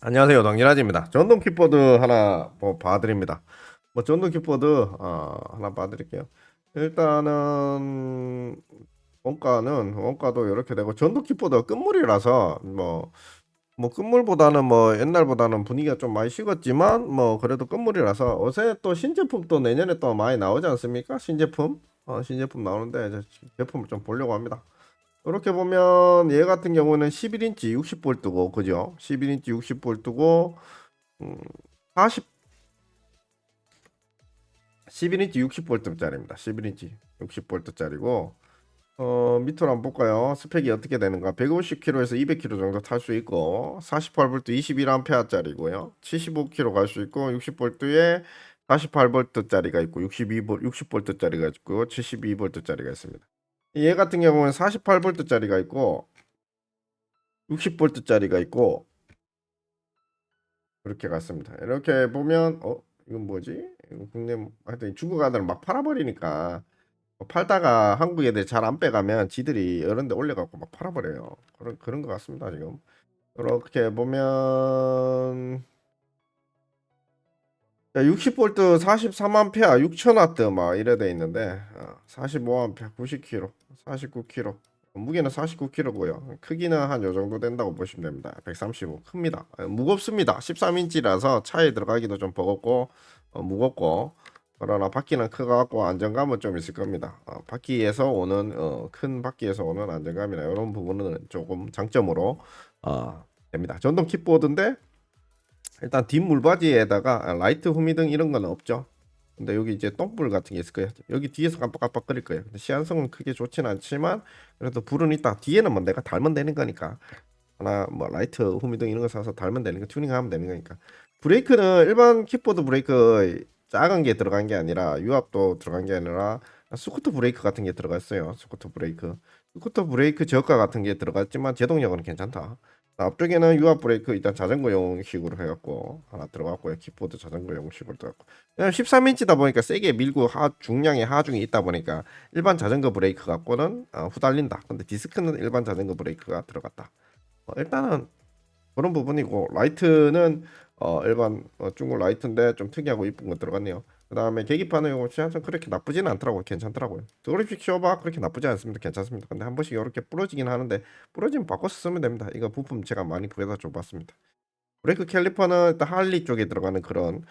안녕하세요, 당진아지입니다. 전동 킥보드 하나 봐드립니다. 전동 킥보드 하나 봐드릴게요. 일단은 원가도 이렇게 되고 전동 킥보드가 끝물이라서 끝물보다는 옛날보다는 분위기가 좀 많이 식었지만 그래도 끝물이라서 요새 또 신제품 또 내년에 또 많이 나오지 않습니까? 신제품 나오는데 이제 제품을 좀 보려고 합니다. 이렇게 보면 얘 같은 경우는 11인치 60V고 그죠? 11인치 60V고 음, 40 11인치 60V짜리입니다. 11인치 60V짜리고 밑으로 한번 볼까요? 스펙이 어떻게 되는가? 150km에서 200km 정도 탈 수 있고 48V 21A짜리고요. 75km 갈 수 있고 60V에 48V짜리가 있고 62V 60V짜리가 있고 72V짜리가 있습니다. 얘 같은 경우는 48V짜리가 있고 60V짜리가 있고 그렇게 갔습니다. 이렇게 보면 이건 뭐지? 이거 국내 하여튼 중국 아들은 막 팔아버리니까 팔다가 한국 애들 잘 안 빼가면 지들이 이런 데 올려갖고 막 팔아버려요. 그런 것 같습니다 지금. 이렇게 보면 60V 43A 6000W 막 이래 돼 있는데 45A 90kg 49kg 무게는 49kg고요. 크기는 한 요 정도 된다고 보시면 됩니다. 135 큽니다. 무겁습니다. 13인치라서 차에 들어가기도 좀 버겁고 무겁고 그러나 바퀴는 크고 안정감은 좀 있을 겁니다. 바퀴에서 오는 큰 바퀴에서 오는 안정감이나 이런 부분은 조금 장점으로 됩니다. 전동 킥보드인데 일단 뒷물바지에다가 라이트 후미등 이런 건 없죠. 근데 여기 이제 똥불 같은 게 있을 거예요. 여기 뒤에서 깜빡깜빡거릴 거예요. 근데 시한성은 크게 좋지는 않지만 그래도 불은 있다. 뒤에는 뭐 내가 달면 되는 거니까 하나 뭐 라이트 후미등 이런 거 사서 달면 되는 거 튜닝하면 되는 거니까. 브레이크는 일반 킥보드 브레이크 작은 게 들어간 게 아니라 유압도 들어간 게 아니라 스쿠터 브레이크 같은 게 들어갔어요. 스쿠터 브레이크 저가 같은 게 들어갔지만 제동력은 괜찮다. 앞쪽에는 유압 브레이크 일단 자전거용식으로 해갖고 하나 들어갔고요. 킥보드 자전거용식으로 들어갔고. 그냥 13인치다 보니까 세게 밀고 중량의 하중이 있다 보니까 일반 자전거 브레이크 갖고는 후달린다. 근데 디스크는 일반 자전거 브레이크가 들어갔다. 일단은 그런 부분이고 라이트는 일반 중국 라이트인데 좀 특이하고 이쁜 거 들어갔네요. 그 다음에 계기판은 이거 시한선 그렇게 나쁘지는 않더라고요. 괜찮더라고요. 드립식 쇼바 그렇게 나쁘지 않습니다. 괜찮습니다. 근데 한 번씩 이렇게 부러지긴 하는데 부러지면 바꿔서 쓰면 됩니다. 이거 부품 제가 많이 구해다 줘봤습니다. 브레이크 캘리퍼는 일단 할리 쪽에 들어가는 그런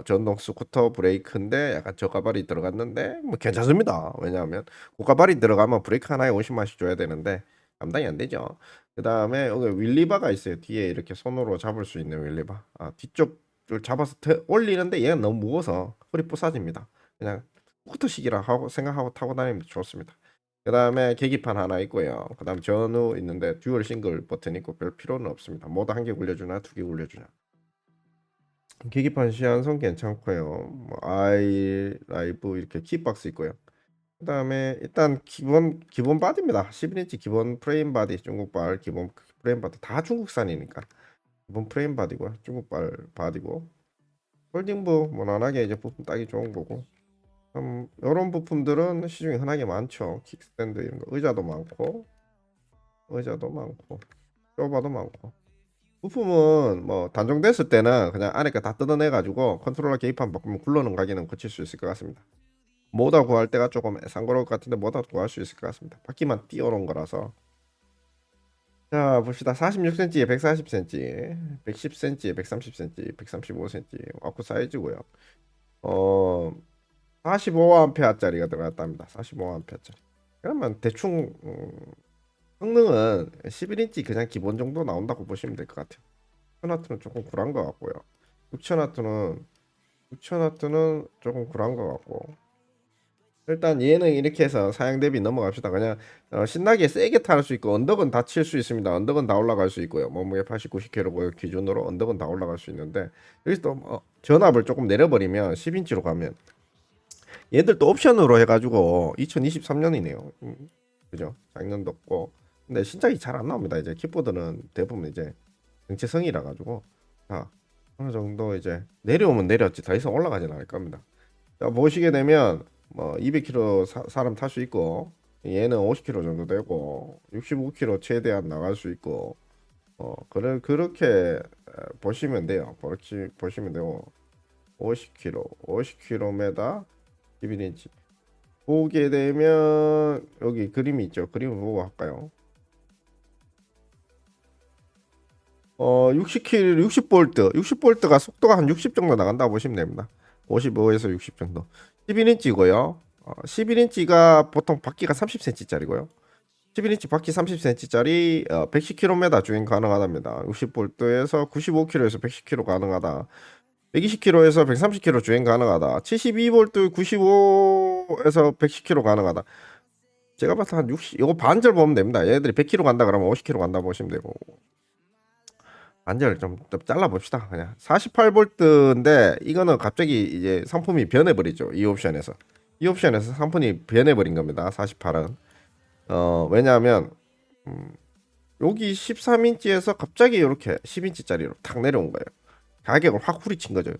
전동 스쿠터 브레이크인데 약간 저가발이 들어갔는데 뭐 괜찮습니다. 왜냐하면 고가발이 들어가면 브레이크 하나에 50만씩 줘야 되는데 감당이 안 되죠. 그 다음에 여기 윌리바가 있어요. 뒤에 이렇게 손으로 잡을 수 있는 윌리바. 뒤쪽을 잡아서 올리는데 얘가 너무 무거워서 허리 부사집니다. 그냥 스쿠터식이라 하고 생각하고 타고 다니면 좋습니다. 그 다음에 계기판 하나 있고요. 그 다음 전후 있는데 듀얼 싱글 버튼 있고 별 필요는 없습니다. 모두 한 개 굴려주나 두 개 굴려주나. 계기판 시한선 괜찮고요. 아이 라이브 이렇게 키박스 있고요. 그 다음에 일단 기본 바디입니다. 11인치 기본 프레임 바디 중국발 기본 프레임 바디 다 중국산이니까 기본 프레임 바디고요. 중국발 바디고 홀딩부 무난하게 이제 부품 따기 좋은 거고 이런 부품들은 시중에 흔하게 많죠. 킥스탠드 이런 거 의자도 많고 쇼바도 많고 부품은 뭐 단종됐을 때는 그냥 안에 거 다 뜯어내 가지고 컨트롤러 계기판 바꾸면 굴러는 가게는 고칠 수 있을 것 같습니다. 모다 구할 때가 조금 애상거로울 것 같은데 모다 구할 수 있을 것 같습니다. 바퀴만 띄워놓은 거라서. 자 봅시다. 46cm에 140cm 110cm에 130cm 135cm 와꾸 사이즈고요. 어 45A짜리가 들어갔답니다. 45A짜리. 그러면 대충 성능은 11인치 그냥 기본 정도 나온다고 보시면 될 것 같아요. 6,000W는 조금 굴한 것 같고요. 6,000W는 조금 굴한 것 같고 일단 얘는 이렇게 해서 사양 대비 넘어갑시다. 그냥 신나게 세게 탈 수 있고 언덕은 다 칠 수 있습니다. 언덕은 다 올라갈 수 있고요. 몸무게 80, 90kg 기준으로 언덕은 다 올라갈 수 있는데 여기서 또 전압을 조금 내려버리면 10인치로 가면 얘들 또 옵션으로 해가지고 2023년이네요. 그죠? 작년도 없고 근데 신작이 잘 안 나옵니다. 이제 킥보드는 대부분 이제 정체성이라 가지고 자 어느 정도 이제 내려오면 내렸지 더 이상 올라가진 않을 겁니다. 자 보시게 되면 뭐 200km 사람 탈 수 있고 얘는 50km 정도 되고 65km 최대한 나갈 수 있고 그렇게 보시면 돼요. 보시면 되고 50km, 50km 11인치 보게 되면 여기 그림이 있죠. 그림을 보고 할까요? 60km, 60V, 60V가 속도가 한 60 정도 나간다고 보시면 됩니다. 55에서 60 정도. 11인치고요. 11인치가 보통 바퀴가 30cm짜리고요. 11인치 바퀴 30cm짜리 110km 주행 가능하답니다. 60V에서 95km에서 110km 가능하다. 120km에서 130km 주행 가능하다. 72V 95에서 110km 가능하다. 제가 봤을 때 한 60, 이거 반절 보면 됩니다. 얘들이 100km 간다 그러면 50km 간다 보시면 되고. 반절 좀 잘라 봅시다. 그냥 48V인데 이거는 갑자기 이제 상품이 변해버리죠. 이 옵션에서 상품이 변해버린 겁니다. 48은. 왜냐하면 여기 13인치에서 갑자기 이렇게 10인치짜리로 탁 내려온 거예요. 가격을 확 후리친 거죠.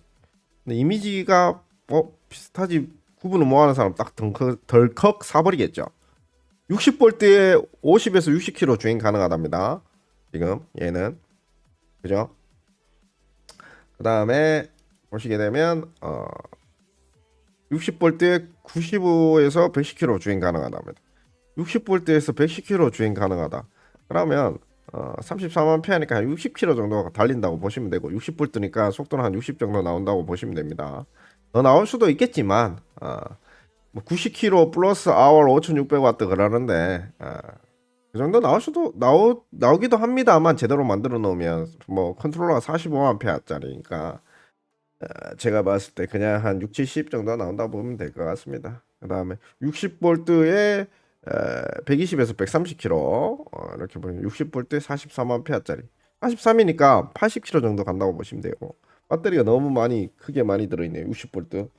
근데 이미지가 비슷하지 구분을 못하는 사람 딱 덜컥 사버리겠죠. 60V에 50에서 60km 주행 가능하답니다. 지금 얘는 그죠? 그 다음에 보시게 되면 60V에 95에서 110km 주행 가능하답니다. 60V에서 110km 주행 가능하다. 그러면 34만 피하니까 한 60km 정도 달린다고 보시면 되고 60V니까 속도는 한 60 정도 나온다고 보시면 됩니다. 더 나올 수도 있겠지만 뭐 90km 플러스 아워 5600W 그러는데 그 정도 나오기도 합니다만 제대로 만들어 놓으면 뭐 컨트롤러가 45A짜리니까 제가 봤을 때 그냥 한 6, 70 정도 나온다 보면 될 것 같습니다. 그 다음에 60V에 120에서 130km 이렇게 보면 60V에 44A짜리 43이니까 80km 정도 간다고 보시면 되고 배터리가 너무 크게 많이 들어있네요. 60V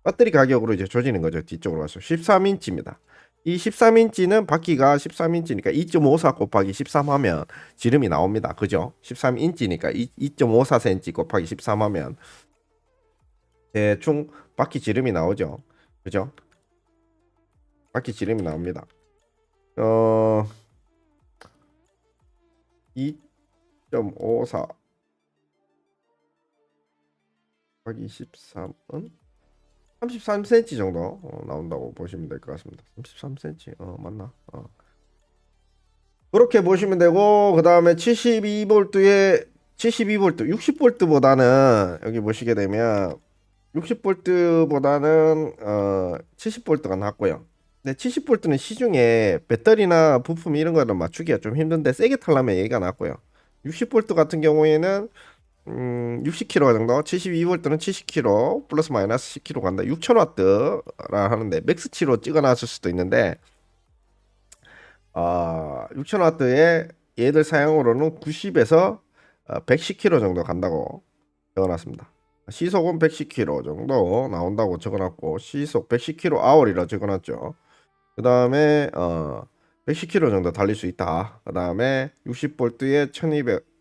배터리 가격으로 이제 조지는 거죠. 뒤쪽으로 가서 13인치입니다. 이 13인치는 바퀴가 13인치니까 2.54 곱하기 13 하면 지름이 나옵니다. 그죠? 13인치니까 2.54cm 곱하기 13 하면 대충 바퀴 지름이 나오죠. 그죠? 바퀴 지름이 나옵니다. 2.54 곱하기 13은 33cm 정도 나온다고 보시면 될 것 같습니다. 33cm 맞나? 그렇게 보시면 되고 그 다음에 72V에 72V 60V보다는 여기 보시게 되면 60V보다는 70V가 낫고요. 근데 70V는 시중에 배터리나 부품 이런 거를 맞추기가 좀 힘든데 세게 타려면 얘가 낫고요. 60V 같은 경우에는 60km 정도, 72V는 70km 플러스 마이너스 10km 간다. 6000W라 하는데 맥스치로 찍어놨을 수도 있는데 6000W에 얘들 사용으로는 90에서 110km 정도 간다고 적어놨습니다. 시속은 110km 정도 나온다고 적어놨고 시속 110km 아워리라 적어놨죠. 그 다음에 110km 정도 달릴 수 있다. 그 다음에 60V에 1200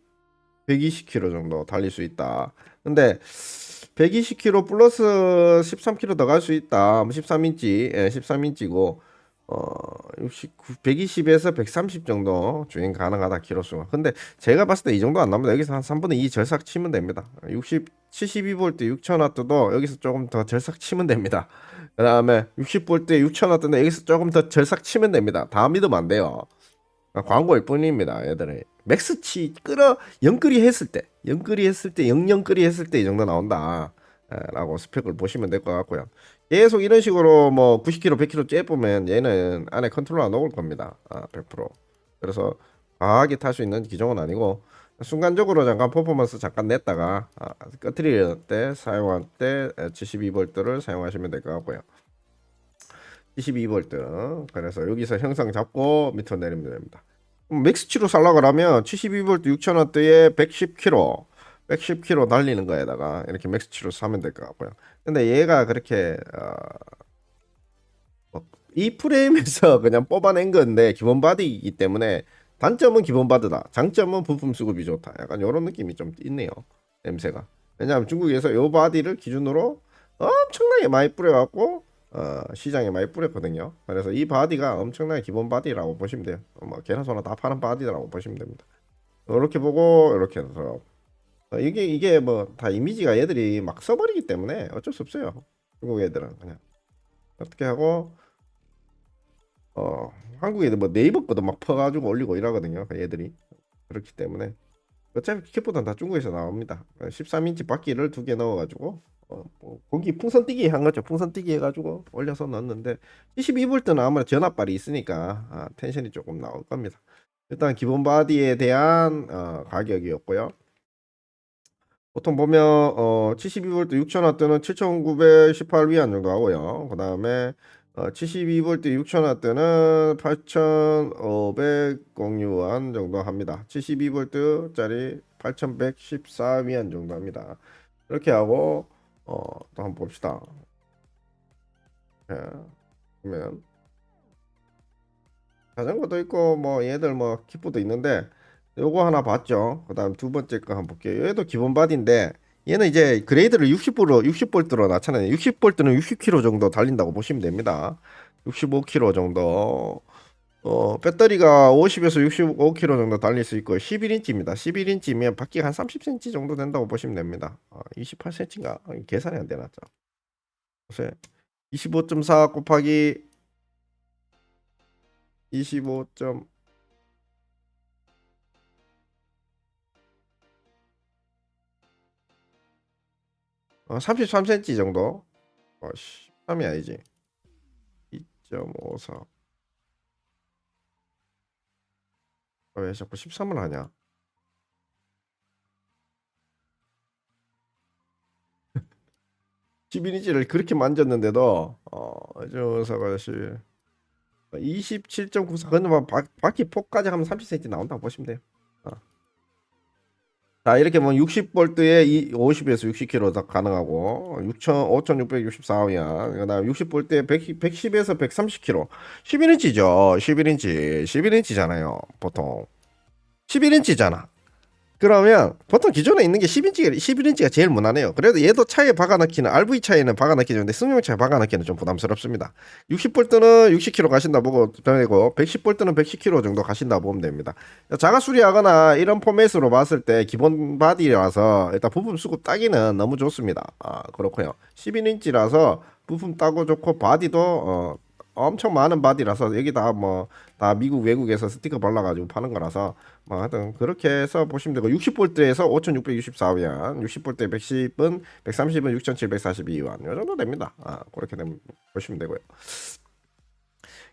120km 정도 달릴 수 있다. 근데 120km 플러스 13km 더 갈 수 있다. 13인치, 13인치고 120에서 130 정도 주행 가능하다 키로수가. 근데 제가 봤을 때 이 정도 안 나옵니다. 여기서 한 3분의 2 절삭 치면 됩니다. 72V 6000W 여기서 조금 더 절삭 치면 됩니다. 그 다음에 60V 6000W인데 여기서 조금 더 절삭 치면 됩니다. 다 믿으면 안 돼요. 광고일 뿐입니다. 얘들은 맥스치 영끌이 했을 때 영영끌이 했을 때 이 정도 나온다 라고 스펙을 보시면 될 것 같고요. 계속 이런 식으로 뭐 90km 100km 째보면 얘는 안에 컨트롤러가 녹을 겁니다. 100%. 그래서 과하게 탈 수 있는 기종은 아니고 순간적으로 잠깐 퍼포먼스 잠깐 냈다가 꺼트릴 때 사용할 때 72V를 사용하시면 될 것 같고요. 72V. 그래서 여기서 형상 잡고 밑으로 내리면 됩니다. 맥스치로 살라 그러면 72V 6000W에 110km 달리는 거에다가 이렇게 맥스치로 사면 될 것 같고요. 근데 얘가 그렇게 이 프레임에서 그냥 뽑아낸 건데 기본 바디이기 때문에 단점은 기본 바드다. 장점은 부품 수급이 좋다. 약간 이런 느낌이 좀 있네요. 냄새가. 왜냐하면 중국에서 이 바디를 기준으로 엄청나게 많이 뿌려갖고 시장에 많이 뿌렸거든요. 그래서 이 바디가 엄청나게 기본 바디라고 보시면 돼요. 뭐 계란소나 다 파는 바디라고 보시면 됩니다. 이렇게 보고 이렇게 해서 이게 뭐 다 이미지가 얘들이 막 써버리기 때문에 어쩔 수 없어요. 중국 애들은 그냥 어떻게 하고 어 한국 애들 뭐 네이버 거도 막 퍼가지고 올리고 이러거든요. 그 애들이 그렇기 때문에 어차피 킥보드는 다 중국에서 나옵니다. 13인치 바퀴를 2개 넣어가지고 뭐 공기 풍선 뛰기 한 거죠. 풍선 뛰기 해가지고 올려서 넣었는데 72V는 아무래도 전압발이 있으니까 텐션이 조금 나올 겁니다. 일단 기본 바디에 대한 가격이었고요. 보통 보면 72V 6000W는 7918 위안 정도 하고요. 그 다음에 72V 6000W는 8500 공유안 정도 합니다. 72V짜리 8114 위안 정도 합니다. 이렇게 하고 또 한번 봅시다. 자, 보면 자전거도 있고 뭐 얘들 뭐 킥보드 있는데 요거 하나 봤죠. 그다음 두 번째 거 한번 볼게요. 얘도 기본 바디인데 얘는 이제 그레이드를 60볼트로 낮춰놔요. 60볼트는 60km 정도 달린다고 보시면 됩니다. 65km 정도. 배터리가 50에서 65km 정도 달릴 수 있고 11인치입니다. 11인치면 바퀴가 한 30cm 정도 된다고 보시면 됩니다. 28cm인가? 계산이 안 되나? 보세요. 25.4 곱하기 25. 33cm 정도. 13이 아니지. 2.54. 왜 자꾸 13을 하냐? 11인치를 그렇게 만졌는데도 저사가 27.94. 근데 막 바퀴 폭까지 하면 30cm 나온다고 보시면 돼요. 어. 자, 이렇게 뭐 60볼트에 50에서 60km 다 가능하고 5664위안. 그다음 60볼트에 110에서 130km. 11인치죠. 11인치. 11인치잖아요. 보통. 11인치잖아. 그러면 보통 기존에 있는 게 11인치가 제일 무난해요. 그래도 얘도 차에 박아넣기는 RV 차에는 박아넣기 좋은데 승용차에 박아넣기는 좀 부담스럽습니다. 60볼트는 60km 가신다 보고 되고 110볼트는 110km 정도 가신다 보면 됩니다. 자가 수리하거나 이런 포맷으로 봤을 때 기본 바디라서 일단 부품 수급 따기는 너무 좋습니다. 그렇고요. 11인치라서 부품 따고 좋고 바디도 엄청 많은 바디라서 여기 다 미국 외국에서 스티커 발라가지고 파는 거라서 뭐 하여튼 그렇게 해서 보시면 되고 60볼트에서 5664위안 60볼트에 110은 130은 6742위안 요 정도 됩니다. 그렇게 되면 보시면 되고요.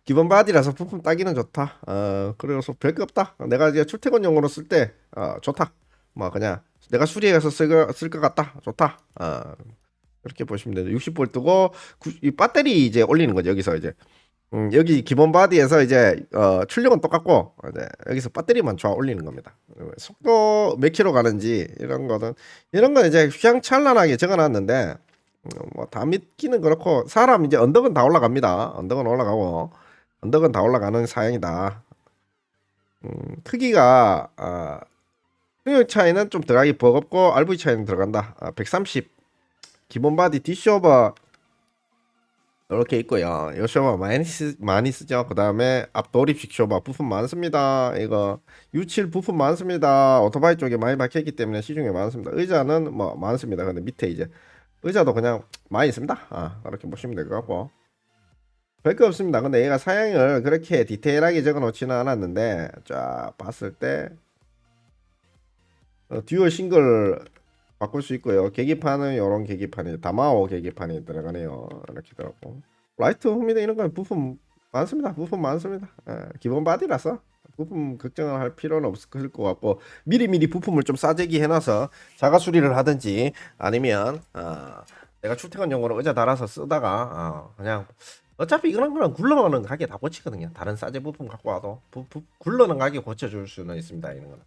기본 바디라서 부품 따기는 좋다. 그래서 별거 없다. 내가 이제 출퇴근용으로 쓸 때 좋다. 뭐 그냥 내가 수리해서 쓸 것 같다. 좋다. 그렇게 보시면 돼요. 60볼트고 이 배터리 이제 올리는 거죠. 여기서 이제 여기 기본 바디에서 이제 출력은 똑같고 이제 여기서 배터리만 좋아 올리는 겁니다. 속도 몇 킬로 가는지 이런 건 이제 휘황찬란하게 적어놨는데 뭐 다 믿기는 그렇고 사람 이제 언덕은 다 올라갑니다. 언덕은 올라가고 언덕은 다 올라가는 사양이다. 크기가 승용 차에는 좀 들어가기 버겁고 RV 차에는 들어간다. 130 기본 바디 디쇼버 이렇게 있고요. 요 쇼바 많이 쓰죠. 그 다음에 앞도립식 쇼바 부품 많습니다. 이거 U7 부품 많습니다. 오토바이 쪽에 많이 박혀있기 때문에 시중에 많습니다. 의자는 뭐 많습니다. 근데 밑에 이제 의자도 그냥 많이 있습니다. 그렇게 보시면 될 것 같고 별거 없습니다. 근데 얘가 사양을 그렇게 디테일하게 적어 놓지는 않았는데 쫙 봤을 때 듀얼 싱글 바꿀 수 있고요. 계기판은 이런 계기판이 다마오 계기판이 들어가네요. 이렇게 들어가고 라이트 홈이나 이런 건 부품 많습니다. 부품 많습니다. 기본 바디라서 부품 걱정을 할 필요는 없을 것 같고 미리미리 부품을 좀 싸제기 해놔서 자가 수리를 하든지 아니면 내가 출퇴근용으로 의자 달아서 쓰다가 그냥 어차피 이런 거는 굴러가는 가게 다 고치거든요. 다른 싸제 부품 갖고 와도 굴러는 가게 고쳐줄 수는 있습니다. 이런 거는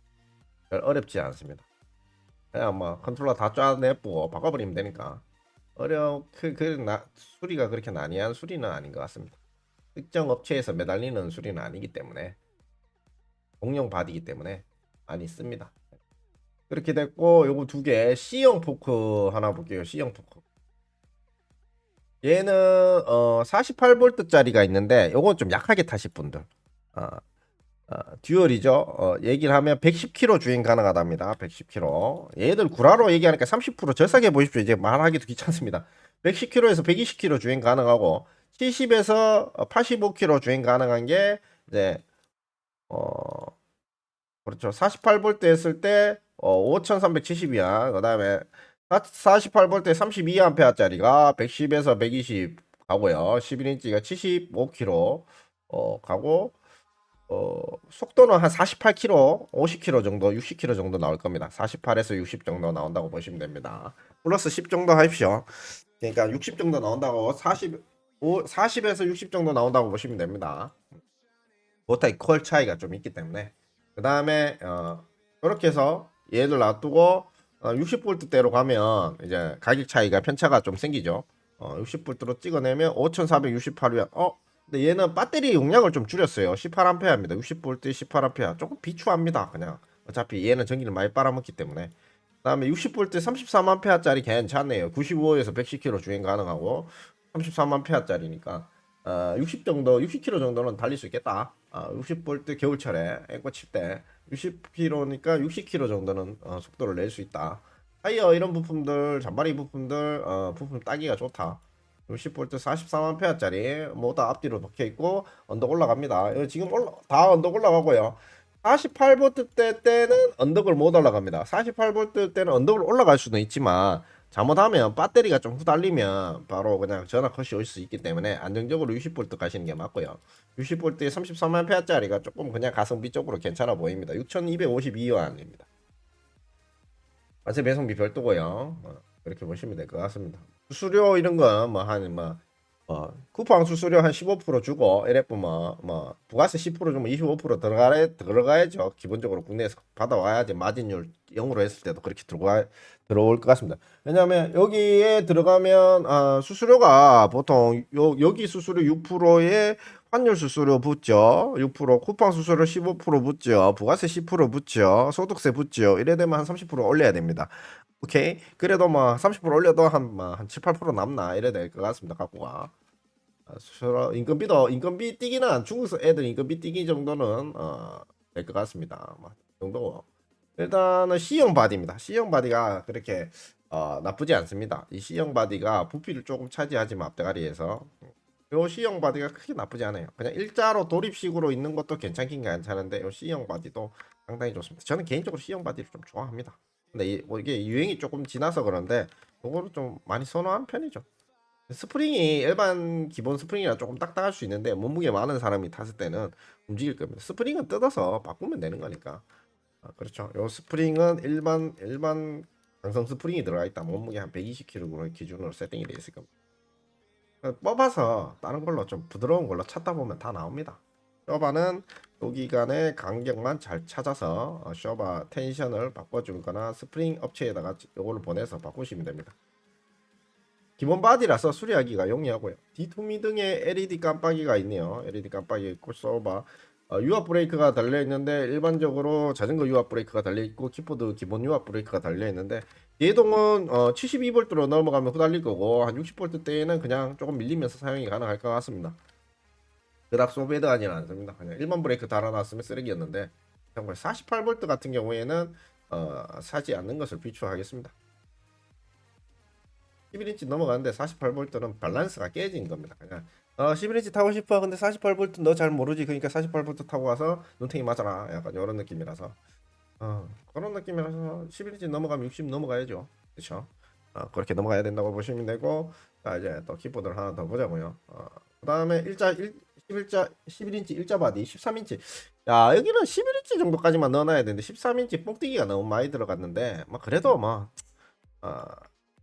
별 어렵지 않습니다. 그냥 뭐 컨트롤러 다 쫙내고 바꿔버리면 되니까 수리가 그렇게 난이한 수리는 아닌 것 같습니다. 특정 업체에서 매달리는 수리는 아니기 때문에 공용 바디이기 때문에 많이 씁니다. 그렇게 됐고 요거 두 개 C형 포크 하나 볼게요. C형 포크 얘는 48V짜리가 있는데 요건 좀 약하게 타실 분들 듀얼이죠. 얘기를 하면 110km 주행 가능하답니다. 110km. 얘들 구라로 얘기하니까 30% 절삭해 보십시오. 이제 말하기도 귀찮습니다. 110km에서 120km 주행 가능하고 70에서 85km 주행 가능한 게 이제 그렇죠. 48V 했을 때 5370이야. 그다음에 48V 32A짜리가 110에서 120 가고요. 11인치가 75km 가고 속도는 한 48km, 50km 정도, 60km 정도 나올 겁니다. 48에서 60 정도 나온다고 보시면 됩니다. 플러스 10 정도 하십시오. 그러니까 60 정도 나온다고 40에서 60 정도 나온다고 보시면 됩니다. 보타이 퀄 차이가 좀 있기 때문에 그 다음에 이렇게 해서 얘를 놔두고 60V대로 가면 이제 가격 차이가 편차가 좀 생기죠. 60V로 찍어내면 5468위안. 근데 얘는 배터리 용량을 좀 줄였어요. 18A입니다. 60V 18A. 조금 비추합니다. 그냥 어차피 얘는 전기를 많이 빨아먹기 때문에. 그다음에 60V 33A짜리 괜찮네요. 95에서 110km 주행 가능하고 33A짜리니까 60 정도, 60km 정도는 달릴 수 있겠다. 60V 겨울철에 앵꼬 칠때 60km니까 60km 정도는 속도를 낼 수 있다. 타이어 이런 부품들, 잔바리 부품들 부품 따기가 좋다. 60V 43A짜리 모두 앞뒤로 박혀 있고 언덕 올라갑니다. 이거 지금 다 언덕 올라가고요. 48V 때는 언덕을 못 올라갑니다. 48V 때는 언덕을 올라갈 수는 있지만 잘못하면 배터리가 좀 후달리면 바로 그냥 전화 컷이 올 수 있기 때문에 안정적으로 60V 가시는 게 맞고요. 60V에 33A짜리가 조금 그냥 가성비 쪽으로 괜찮아 보입니다. 6252원입니다. 관세 배송비 별도고요. 그렇게 보시면 될 것 같습니다. 수수료 이런 거뭐한뭐 쿠팡 수수료 한 15% 주고 LF 부가세 10% 주면 25% 들어가야죠. 기본적으로 국내에서 받아와야지 마진율 0으로 했을 때도 그렇게 들어올 것 같습니다. 왜냐하면 여기에 들어가면 수수료가 보통 여기 수수료 6%에 환율 수수료 붙죠. 6% 쿠팡 수수료 15% 붙죠. 부가세 10% 붙죠. 소득세 붙죠. 이래 되면 한 30% 올려야 됩니다. 오케이. 그래도 30% 올려도 한 7, 8% 남나 이래 될 것 같습니다. 갖고가. 서로 인건비 뛰기는 중국에서 애들 인건비 뛰기 정도는 될 것 같습니다. 이 정도. 일단은 C형 바디입니다. C형 바디가 그렇게 나쁘지 않습니다. 이 C형 바디가 부피를 조금 차지하지만 앞대가리에서 요 C형 바디가 크게 나쁘지 않아요. 그냥 일자로 도립식으로 있는 것도 괜찮긴 괜찮은데 요 C형 바디도 상당히 좋습니다. 저는 개인적으로 C형 바디를 좀 좋아합니다. 근데 이게 유행이 조금 지나서 그런데 그거를 좀 많이 선호하는 편이죠. 스프링이 일반 기본 스프링이랑 조금 딱딱할 수 있는데 몸무게 많은 사람이 탔을 때는 움직일 겁니다. 스프링은 뜯어서 바꾸면 되는 거니까. 그렇죠. 요 스프링은 일반 강성 스프링이 들어가 있다. 몸무게 한 120kg 기준으로 세팅이 되어 있을 겁니다. 뽑아서 다른 걸로 좀 부드러운 걸로 찾다 보면 다 나옵니다. 쇼바는 요기간의 간격만 잘 찾아서 쇼바 텐션을 바꿔주거나 스프링 업체에다가 요거를 보내서 바꾸시면 됩니다. 기본 바디라서 수리하기가 용이하고요. 뒤투미 등에 LED 깜빡이가 있네요. LED 깜빡이 있고 쇼바 유압 브레이크가 달려 있는데 일반적으로 자전거 유압 브레이크가 달려 있고 키보드 기본 유압 브레이크가 달려 있는데 예동은 72V로 넘어가면 후달릴 거고 한 60V 때에는 그냥 조금 밀리면서 사용이 가능할 것 같습니다. 그닥 소베드 아니라 않습니다. 그냥 일반 브레이크 달아놨으면 쓰레기였는데 48V 같은 경우에는 사지 않는 것을 비추하겠습니다. 11인치 넘어가는데 48V는 밸런스가 깨진 겁니다. 그냥 11인치 타고 싶어. 근데 48V 너 잘 모르지. 그러니까 48V 타고 와서 눈탱이 맞아라. 약간 이런 느낌이라서 그런 느낌이라서 11인치 넘어가면 60 넘어가야죠. 그렇죠? 그렇게 넘어가야 된다고 보시면 되고 자 이제 또 키보드를 하나 더 보자고요. 그다음에 11인치 일자 바디 13인치 야 여기는 11인치 정도까지만 넣어놔야 되는데 13인치 뽕뛰기가 너무 많이 들어갔는데 그래도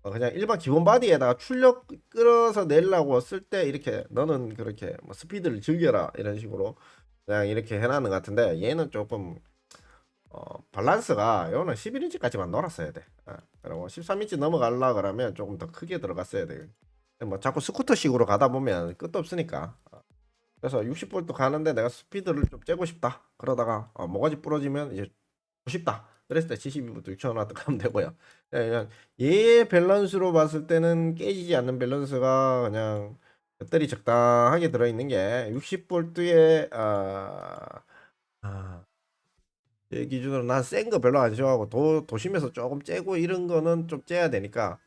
그냥 일반 기본 바디에다가 출력 끌어서 내려고 쓸 때 이렇게 너는 그렇게 스피드를 즐겨라 이런 식으로 그냥 이렇게 해놨는 것 같은데 얘는 조금 밸런스가 요는 11인치까지만 놀았어야 돼. 그리고 13인치 넘어가려 그러면 조금 더 크게 들어갔어야 돼. 자꾸 스쿠터식으로 가다 보면 끝도 없으니까. 그래서 60V도 가는데 내가 스피드를 좀 째고 싶다. 그러다가 모가지 부러지면 이제 싶다. 그랬을 때 72부터 6,000W 가면 되고요. 그냥 얘 밸런스로 봤을 때는 깨지지 않는 밸런스가 그냥 배터리 적당하게 들어있는 게 60V에 아, 제 기준으로 난 센 거 별로 안 좋아하고 도심에서 조금 째고 이런 거는 좀 째야 되니까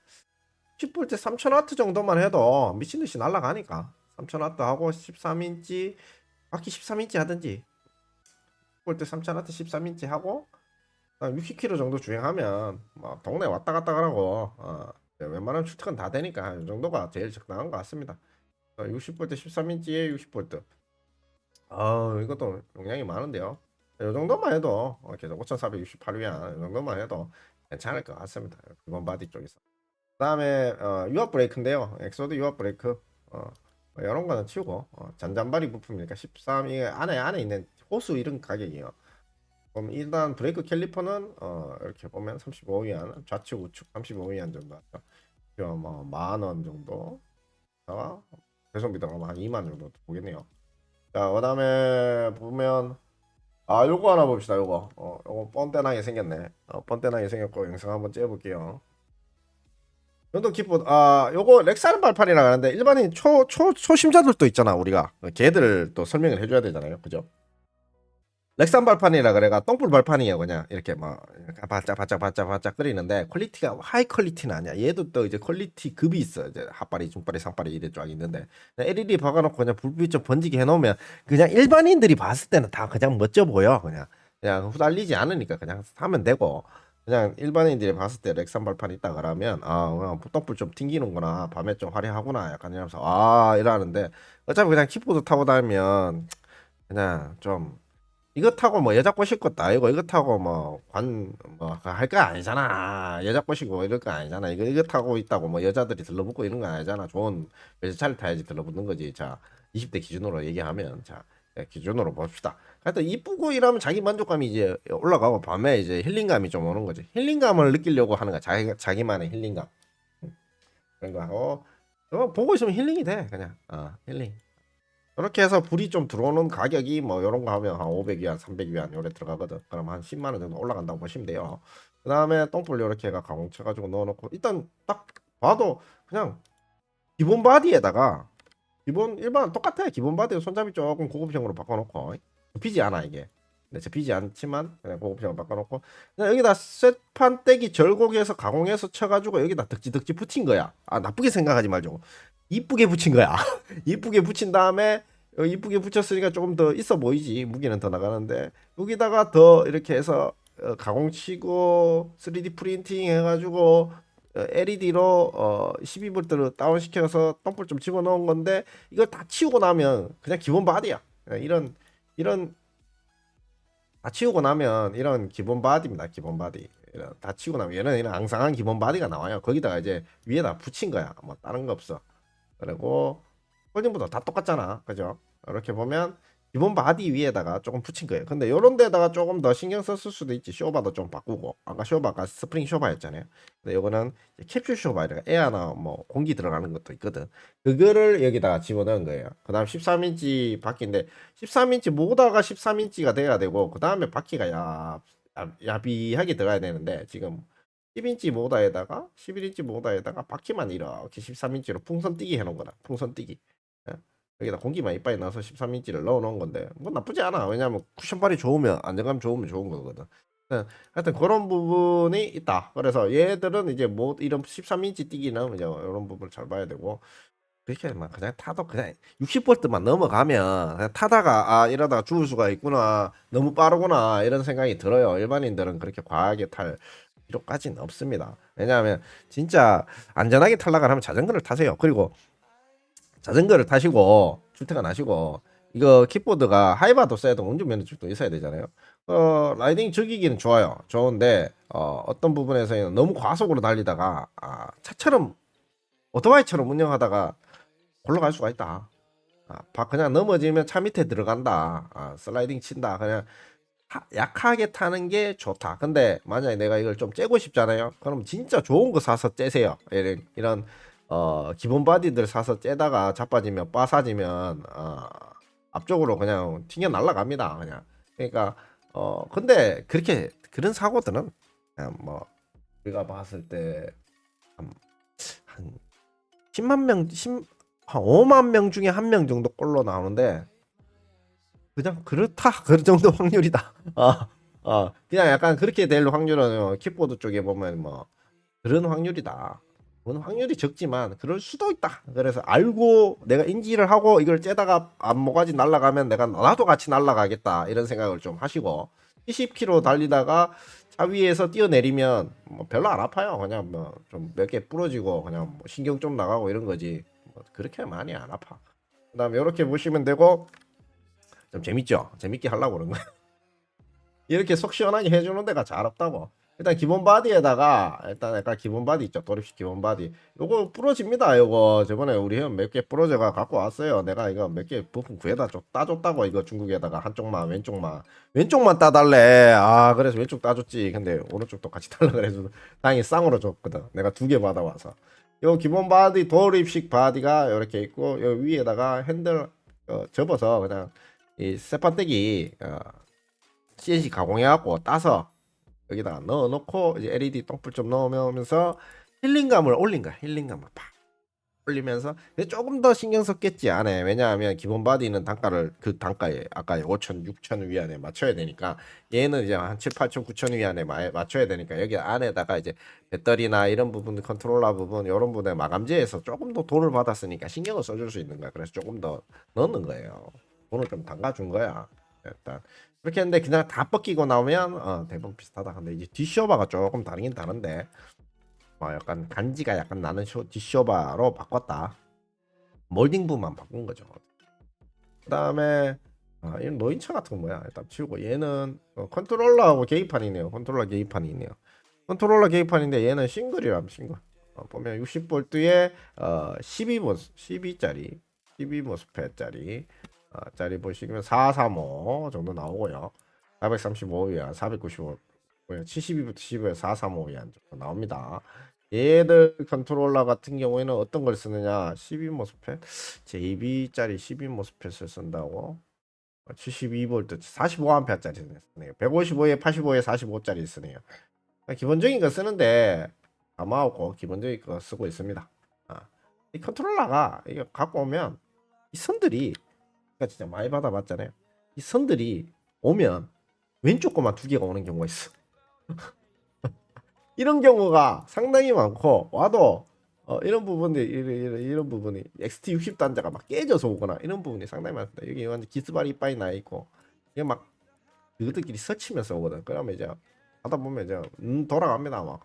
10볼트 3000와트 정도만 해도 미친 듯이 날아가니까 3000와트 하고 13인치 바퀴 13인치 하든지 볼트 3000와트 13인치 하고 60km 정도 주행하면 뭐 동네 왔다 갔다 가라고 웬만하면 출퇴근 다 되니까 이 정도가 제일 적당한 것 같습니다. 60볼트 13인치에 60볼트 이것도 용량이 많은데요. 이 정도만 해도 계속 5468위안 이 정도만 해도 괜찮을 것 같습니다. 기본 바디 쪽에서. 그다음에 유압 브레이크인데요. 엑소드 유압 브레이크 이런 거는 치우고 잔잔바리 부품이니까 13 이게 안에 있는 호수 이런 가격이에요. 그럼 일단 브레이크 캘리퍼는 이렇게 보면 35위안 좌측 우측 35위안 정도 하죠. 뭐 만원 정도 배송비가 한 2만 정도 보겠네요. 자 그다음에 보면 요거 하나 봅시다. 요거 뻔때나게 생겼네. 뻔때나게 생겼고 영상 한번 찍어볼게요. 연동 키보드 요거 렉사르 발판이라 하는데 일반인 초심자들도 있잖아. 우리가 걔들 또 설명을 해줘야 되잖아요. 그죠? 렉산 발판이라 그래가 똥불 발판이에요. 그냥 이렇게 뭐 바짝 끓이는데 퀄리티가 하이 퀄리티는 아니야. 얘도 또 이제 퀄리티 급이 있어. 이제 핫바리 중바리 상바리 이래 쫙 있는데 LED 박아놓고 그냥 불빛 좀 번지게 해놓으면 그냥 일반인들이 봤을 때는 다 그냥 멋져 보여. 그냥 후달리지 않으니까 그냥 사면 되고 그냥 일반인들이 봤을 때 렉산 발판 있다 그러면 그냥 똥불 좀 튕기는구나, 밤에 좀 화려하구나 약간 이러면서 이러는데 어차피 그냥 킥보드 타고 다니면 그냥 좀 이거 타고 뭐 여자 꼬실 것도 아니고 이거 타고 뭐 할 거 아니잖아. 여자 꼬시고 이럴 거 아니잖아. 이거 타고 있다고 뭐 여자들이 들러붙고 이런 거 아니잖아. 좋은 외제차를 타야지 들러붙는 거지. 자 20대 기준으로 얘기하면 자 기준으로 봅시다. 하여튼 이쁘고 이러면 자기 만족감이 이제 올라가고 밤에 이제 힐링감이 좀 오는 거지. 힐링감을 느끼려고 하는 거야. 자기만의 힐링감. 그런 거 하고 보고 있으면 힐링이 돼. 그냥 힐링. 그렇게 해서 불이 좀 들어오는 가격이 뭐 이런 거 하면 한 500위안, 300위안 요래 들어가거든. 그럼 한 10만 원 정도 올라간다고 보시면 돼요. 그다음에 똥불 이렇게 해가 가공 쳐가지고 넣어놓고 일단 딱 봐도 그냥 기본 바디에다가 기본 일반 똑같아. 기본 바디 손잡이 조금 고급형으로 바꿔놓고 접히지 않아 이게. 근데 접히지 않지만 그냥 고급형으로 바꿔놓고 그냥 여기다 쇠판 떼기 절곡해서 가공해서 쳐가지고 여기다 덕지 붙인 거야. 나쁘게 생각하지 말고 이쁘게 붙인 거야. 이쁘게 붙인 다음에 이쁘게 붙였으니까 조금 더 있어 보이지. 무게는 더 나가는데 여기다가 더 이렇게 해서 가공치고 3D 프린팅 해가지고 LED로 12V로 다운시켜서 덤불 좀 집어넣은 건데 이걸 다 치우고 나면 그냥 기본 바디야. 이런 다 치우고 나면 이런 기본 바디입니다. 기본 바디. 다 치우고 나면 얘는 이런 앙상한 기본 바디가 나와요. 거기다가 이제 위에다 붙인 거야. 뭐 다른 거 없어. 그리고 폴딩보다 다 똑같잖아. 그죠? 이렇게 보면 기본 바디 위에다가 조금 붙인 거예요. 근데 요런 데다가 조금 더 신경 썼을 수도 있지. 쇼바도 좀 바꾸고. 아까 스프링 쇼바였잖아요. 근데 요거는 캡슐 쇼바 이렇게 에어나 뭐 공기 들어가는 것도 있거든. 그거를 여기다가 집어넣은 거예요. 그다음 13인치 바퀴인데 13인치 모다가 13인치가 돼야 되고 그다음에 바퀴가 야비하게 들어가야 되는데 지금 10인치 모다에다가 11인치 모다에다가 바퀴만 이렇게 13인치로 풍선 띄기 해놓은 거다. 풍선 띄기. 예? 여기다 공기만 이빨에 넣어서 13인치를 넣어 놓은 건데 뭐 나쁘지 않아. 왜냐면 쿠션발이 좋으면 안정감 좋으면 좋은 거거든. 하여튼 그런 부분이 있다. 그래서 얘들은 이제 뭐 이런 13인치 띄기는 이제 이런 부분을 잘 봐야 되고 그렇게 막 그냥 타도 그냥 60볼트만 넘어가면 그냥 타다가 이러다가 죽을 수가 있구나. 너무 빠르구나. 이런 생각이 들어요. 일반인들은 그렇게 과하게 탈 필요까지는 없습니다. 왜냐하면 진짜 안전하게 탈락을 하면 자전거를 타세요. 그리고 자전거를 타시고 출퇴근하시고 이거 킥보드가 하이바도 써야 되고 운전면허증도 있어야 되잖아요. 라이딩 즐기기는 좋아요. 좋은데 어떤 부분에서는 너무 과속으로 달리다가 차처럼 오토바이처럼 운영하다가 골러갈 수가 있다. 그냥 넘어지면 차 밑에 들어간다. 슬라이딩 친다. 그냥 약하게 타는 게 좋다. 근데 만약에 내가 이걸 좀 째고 싶잖아요. 그럼 진짜 좋은 거 사서 째세요. 이런 기본 바디들 사서 째다가 자빠지면 빠사지면 앞쪽으로 그냥 튕겨 날아갑니다. 그냥. 그러니까 근데 그렇게 그런 사고들은 그냥 뭐 우리가 봤을 때 한 10만 명, 한 5만 명 중에 한 명 정도 꼴로 나오는데 그냥 그렇다 그 정도 확률이다. 그냥 약간 그렇게 될 확률은 키보드 쪽에 보면 뭐 그런 확률이다. 그건 확률이 적지만 그럴 수도 있다. 그래서 알고 내가 인지를 하고 이걸 째다가 앞모가지 날아가면 내가 나도 같이 날아가겠다 이런 생각을 좀 하시고 70km 달리다가 차 위에서 뛰어내리면 뭐 별로 안 아파요. 그냥 뭐 좀 몇 개 부러지고 그냥 뭐 신경 좀 나가고 이런 거지. 뭐 그렇게 많이 안 아파. 그다음에 이렇게 보시면 되고 좀 재밌죠. 재밌게 하려고 그런 거야. 이렇게 속 시원하게 해주는 데가 잘 없다고. 일단 기본 바디에다가 일단 약간 기본 바디 있죠. 도립식 기본 바디. 요거 부러집니다. 요거 저번에 우리 형 몇 개 부러져가 갖고 왔어요. 내가 이거 몇 개 부품 구해다 따줬다고. 이거 중국에다가 한쪽만 왼쪽만 따달래. 그래서 왼쪽 따줬지. 근데 오른쪽도 같이 달라 그래서 다행히 쌍으로 줬거든. 내가 두 개 받아와서. 요 기본 바디 도립식 바디가 이렇게 있고 요 위에다가 핸들 접어서 그냥 이 쇠판떼기 CNC 가공해갖고 따서 여기다가 넣어놓고 이제 LED 똥불 좀 넣으면서 힐링감을 올린 거야. 힐링감을 팍 올리면서 조금 더 신경 썼겠지 안에. 왜냐하면 기본 바디는 단가를 그 단가에 아까 5천 6천 위안에 맞춰야 되니까 얘는 이제 한 7, 8천 9천 위안에 맞춰야 되니까 여기 안에다가 이제 배터리나 이런 부분 컨트롤러 부분 이런 부분에 마감재에서 조금 더 돈을 받았으니까 신경을 써줄 수 있는 거야. 그래서 조금 더 넣는 거예요. 돈을 좀 담가준 거야. 일단 그렇게 했는데 그냥 다 벗기고 나오면 대부분 비슷하다. 근데 이제 뒷쇼바가 조금 다르긴 다른데 약간 간지가 약간 나는 뒷쇼바로 바꿨다. 몰딩 부만 바꾼 거죠. 그다음에 이 노인차 같은 건 뭐야? 일단 치우고 얘는 컨트롤러하고 계기판이네요. 컨트롤러 계기판이네요. 컨트롤러 계기판인데 얘는 싱글이람 싱글. 보면 60V에 12짜리 12모스펫짜리 짜리 보시면 435 정도 나오고요. 435위안 495 72부터 15에 435위안 정도 나옵니다. 얘들 컨트롤러 같은 경우에는 어떤 걸 쓰느냐 12모스펫 JB짜리 12모스펫을 쓴다고 72V 45A짜리 쓰네요. 155에 85에 45짜리 쓰네요. 기본적인 거 쓰는데 가마하고 기본적인 거 쓰고 있습니다. 이 컨트롤러가 이거 갖고 오면 이 선들이 진짜 많이 받아봤잖아요. 이 선들이 오면 왼쪽 거만 두 개가 오는 경우가 있어. 이런 경우가 상당히 많고 와도 이런 부분이 이런 부분이 XT60 단자가 막 깨져서 오거나 이런 부분이 상당히 많습니다. 여기 완전 기스발이 이빠이 나 있고 이게 막 그들끼리 스치면서 오거든. 그러면 이제 하다 보면 이제 돌아갑니다. 막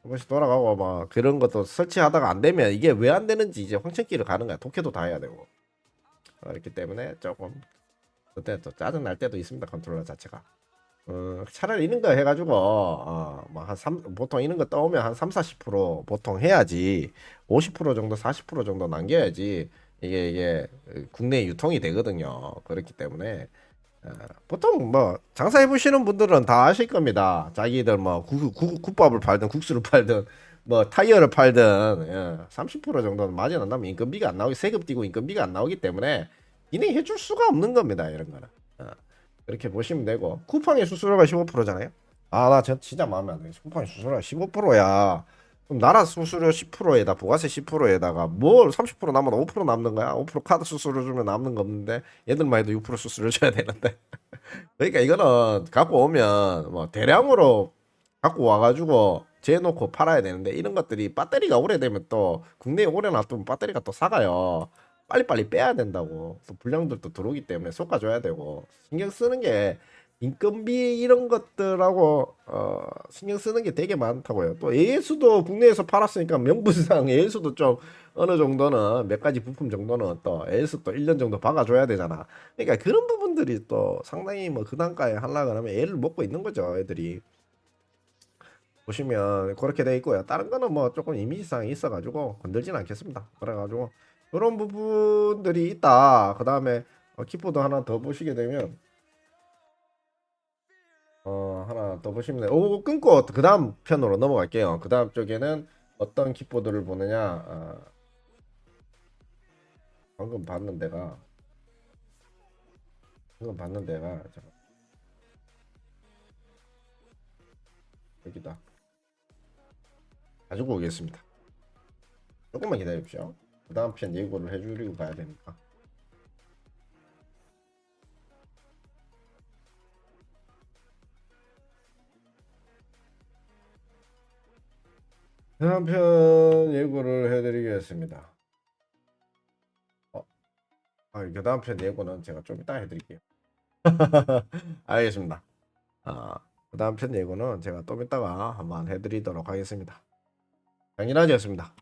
한 번씩 돌아가고 막 그런 것도 설치하다가 안 되면 이게 왜 안 되는지 이제 황천길을 가는 거야. 독해도 다 해야 되고 그렇기 때문에 조금 그때 또 짜증 날 때도 있습니다. 컨트롤러 자체가. 차라리 이런 거 해가지고 뭐한 보통 이런 거 떠오면 한 3, 40% 보통 해야지 50% 정도 40% 정도 남겨야지 이게 국내 유통이 되거든요. 그렇기 때문에 보통 뭐 장사해 보시는 분들은 다 아실 겁니다. 자기들 뭐 국밥을 팔든 국수를 팔든 뭐 타이어를 팔든 30% 정도는 마진 안 나면 인건비가 안 나오기 세금 띄고 인건비가 안 나오기 때문에 진행해 줄 수가 없는 겁니다. 이런 거는. 그렇게 보시면 되고 쿠팡의 수수료가 15%잖아요. 나 진짜 마음에 안 들어. 쿠팡의 수수료가 15%야. 그럼 나라 수수료 10%에다 부가세 10%에다가 뭘 30% 남으면 5% 남는 거야? 5% 카드 수수료 주면 남는 거 없는데 얘들만 해도 6% 수수료 줘야 되는데. 그러니까 이거는 갖고 오면 뭐 대량으로 갖고 와가지고 재놓고 팔아야 되는데 이런 것들이 배터리가 오래되면 또 국내에 오래 놔두면 배터리가 또 사가요. 빨리빨리 빼야 된다고. 또 불량들도 들어오기 때문에 솎아줘야 되고 신경 쓰는 게 인건비 이런 것들하고 신경 쓰는 게 되게 많다고요. 또 AS도 국내에서 팔았으니까 명분상 AS도 좀 어느 정도는 몇 가지 부품 정도는 또 AS 또 1년 정도 박아줘야 되잖아. 그러니까 그런 부분들이 또 상당히 뭐 그 단가에 하려 그러면 애를 먹고 있는 거죠, 애들이. 보시면 그렇게 돼 있고요. 다른 거는 뭐 조금 이미지상이 있어가지고 건들진 않겠습니다. 그래가지고 이런 부분들이 있다. 그 다음에 키보드 하나 더 보시게 되면 하나 더 보시면 돼요. 오 끊고 그 다음 편으로 넘어갈게요. 그 다음 쪽에는 어떤 키보드를 보느냐. 방금 봤는 데가 잠깐, 여기다 가지고 오겠습니다. 조금만 기다려주십시오. 그 다음 편 예고를 해주리고 가야 되니까. 다음 편 예고를 해드리겠습니다. 그 다음 편 예고는 제가 좀 이따 해드릴게요. 알겠습니다. 그 다음 편 예고는 제가 좀 이따가 한번 해드리도록 하겠습니다. 장인아지였습니다.